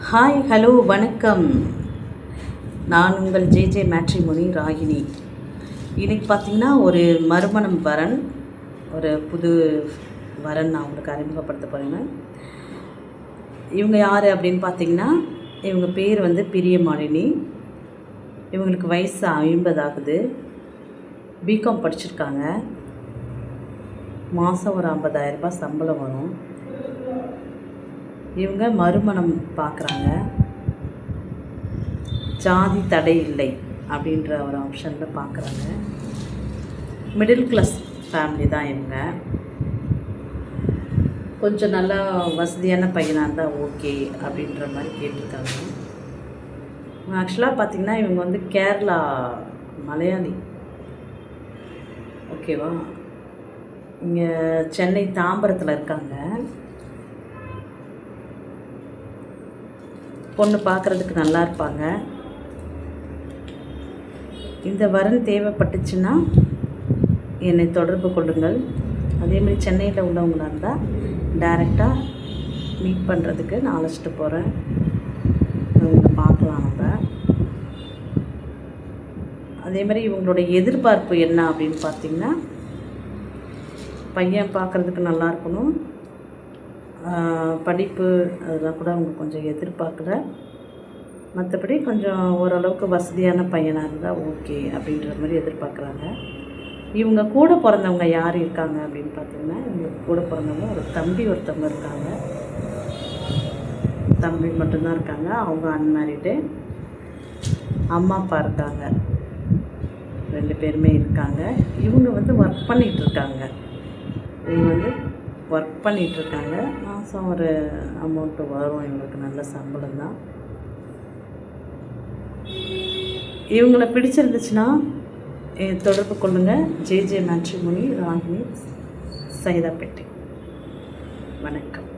Hi hello வணக்கம். நான் உங்கள் ஜேஜே மேட்ரிமோனி ராகினி. இன்றைக்கி பார்த்திங்கன்னா ஒரு மறுமணம் வரன், ஒரு புது வரன் நான் உங்களுக்கு அறிமுகப்படுத்த போகிறேங்க. இவங்க யார் அப்படின்னு பார்த்திங்கன்னா, இவங்க பேர் வந்து பிரியமாலினி. இவங்களுக்கு வயசு 50 ஆகுது. பிகாம் படிச்சிருக்காங்க. மாதம் ஒரு 50,000 ரூபாய் சம்பளம் வரும். இவங்க மறுமணம் பார்க்குறாங்க. ஜாதி தடை இல்லை அப்படின்ற ஒரு ஆப்ஷனில் பார்க்குறாங்க. மிடில் கிளாஸ் ஃபேமிலி தான் இவங்க. கொஞ்சம் நல்லா வசதியான பையனாக இருந்தால் ஓகே அப்படின்ற மாதிரி கேட்டிருக்காங்க. ஆக்சுவலாக பார்த்திங்கன்னா இவங்க வந்து கேரளா மலையாளி. ஓகேவா? இங்கே சென்னை தாம்பரத்தில் இருக்காங்க. பொண்ணு பார்க்குறதுக்கு நல்லா இருப்பாங்க. இந்த வரன் தேவைப்பட்டுச்சுன்னா என்னை தொடர்பு கொள்ளுங்கள். அதேமாதிரி சென்னையில் உள்ளவங்களாக இருந்தால் டைரெக்டாக மீட் பண்ணுறதுக்கு நான் அழைச்சிட்டு போகிறேன். இவங்க பார்க்கலாம் நம்ம. அதேமாதிரி இவங்களுடைய எதிர்பார்ப்பு என்ன அப்படின்னு பார்த்திங்கன்னா, பையன் பார்க்குறதுக்கு நல்லா இருக்கணும், படிப்பு அதெல்லாம் கூட அவங்க கொஞ்சம் எதிர்பார்க்கல. மற்றபடி கொஞ்சம் ஓரளவுக்கு வசதியான பையனாக இருந்தால் ஓகே அப்படின்ற மாதிரி எதிர்பார்க்குறாங்க. இவங்க கூட பிறந்தவங்க யார் இருக்காங்க அப்படின்னு பார்த்திங்கன்னா, இவங்களுக்கு கூட பிறந்தவங்க ஒரு தம்பி ஒருத்தவங்க இருக்காங்க. தம்பி மட்டும்தான் இருக்காங்க. அவங்க அன்மேரிடு. அம்மா அப்பா இருக்காங்க. 2 பேருமே இருக்காங்க. இவங்க வந்து ஒர்க் பண்ணிகிட்ருக்காங்க. இவங்க வந்து ஒர்க் பண்ணிகிட்ருக்காங்க. மாதம் ஒரு அமௌண்ட்டு வரும். இவங்களுக்கு நல்ல சம்பளம் தான். இவங்கள பிடிச்சிருந்துச்சுன்னா தொடர்பு கொள்ளுங்கள். JJ matrimony Ragini, Saidapet. வணக்கம்.